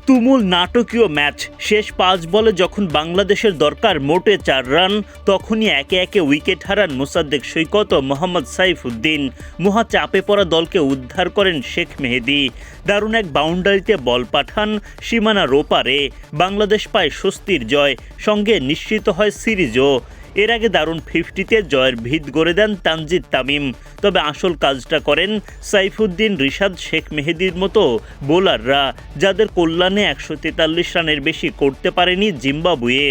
তুমুল নাটকীয় ম্যাচ। শেষ 5 বলে যখন বাংলাদেশের দরকার মোটে 4 রান, তখনই একে একে উইকেট হারান মোসাদ্দেক সৈকত ও মোহাম্মদ সাইফুদ্দিন। মহা চাপে পড়া দলকে উদ্ধার করেন শেখ মেহেদী। দারুণ এক বাউন্ডারিতে বল পাঠান সীমানার ওপারে। বাংলাদেশ পায় স্বস্তির জয়, সঙ্গে নিশ্চিত হয় সিরিজও। এর আগে দারুণ 50-তে জয়ের ভিত গড়ে দেন তানজিদ তামিম। তবে আসল কাজটা করেন সাইফুদ্দিন, রিশাদ, শেখ মেহেদীর মতো বোলাররা, যাদের কল্যাণে 143 রানের বেশি করতে পারেনি জিম্বাবুয়ে।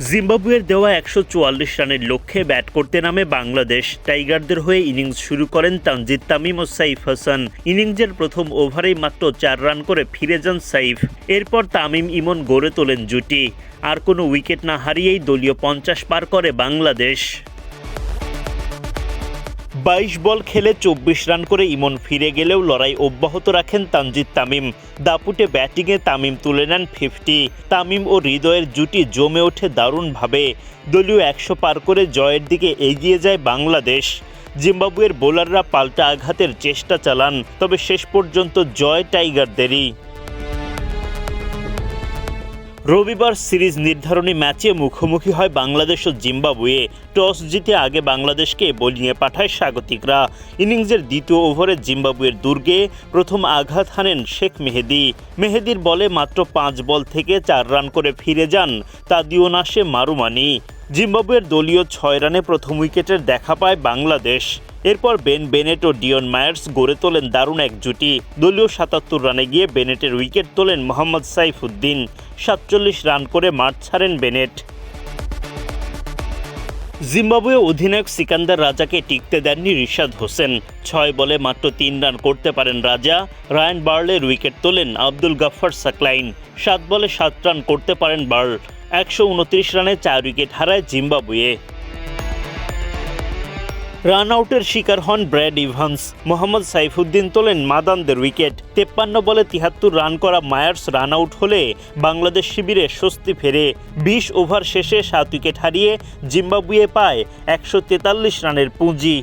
জিম্বাবুয়ের দেওয়া 144 রানের লক্ষ্যে ব্যাট করতে নামে বাংলাদেশ। টাইগারদের হয়ে ইনিংস শুরু করেন তানজিদ তামিম ও সাইফ হাসান। ইনিংসের প্রথম ওভারেই মাত্র 4 রান করে ফিরে যান সাইফ। এরপর তামিম ইমন গড়ে তোলেন জুটি। আর কোনো উইকেট না হারিয়েই দলীয় 50 পার করে বাংলাদেশ। 22 বল খেলে 24 রান করে ইমন ফিরে গেলেও লড়াই অব্যাহত রাখেন তানজিদ তামিম। দাপুটে ব্যাটিংয়ে তামিম তুলে নেন 50। তামিম ও হৃদয়ের জুটি জমে ওঠে দারুণভাবে। দলীয় 100 পার করে জয়ের দিকে এগিয়ে যায় বাংলাদেশ। জিম্বাবুয়ের বোলাররা পাল্টা আঘাতের চেষ্টা চালান, তবে শেষ পর্যন্ত জয় টাইগারদেরই। রবিবার সিরিজ নির্ধারণী ম্যাচে মুখোমুখি হয় বাংলাদেশ ও জিম্বাবুয়ে। টস জিতে আগে বাংলাদেশকে বোলিংয়ে পাঠায় স্বাগতিকরা। ইনিংসের দ্বিতীয় ওভারে জিম্বাবুয়ের দুর্গে প্রথম আঘাত হানেন শেখ মেহেদী। মেহেদীর বলে মাত্র 5 বল থেকে 4 রান করে ফিরে যান তাদিও নাসে মারুমানি। জিম্বাবুয়ের দলীয় 6 রানে প্রথম উইকেটের দেখা পায় বাংলাদেশ। এরপর বেন বেনেট ও ডিয়ন মায়ার্স গড়ে তোলেন দারুণ এক জুটি। দলীয় 77 রানে গিয়ে বেনেটের উইকেট তোলেন মোহাম্মদ সাইফুদ্দিন। 47 রান করে মাঠ ছাড়েন বেনেট। জিম্বাবুয়ে অধিনায়ক সিকান্দার রাজাকে টিকতে দেননি রিশাদ হোসেন। 6 বলে মাত্র 3 রান করতে পারেন রাজা। রায়ান বার্লের উইকেট তোলেন আব্দুল গাফফার সাকলাইন। 7 বলে 7 রান করতে পারেন বার্ল। 129 রানে 4 উইকেট হারায় জিম্বাবুয়ে। রান আউটের শিকার হন ব্র্যাড ইভান্স। মোহাম্মদ সাইফুদ্দিন তোলেন মাদানদের উইকেট। 53 বলে 73 রান করা মায়ার্স রান আউট হলে বাংলাদেশ শিবিরে স্বস্তি ফেরে। 20 ওভার শেষে 7 উইকেট হারিয়ে জিম্বাবুয়ে পায় 143 রানের পুঁজি।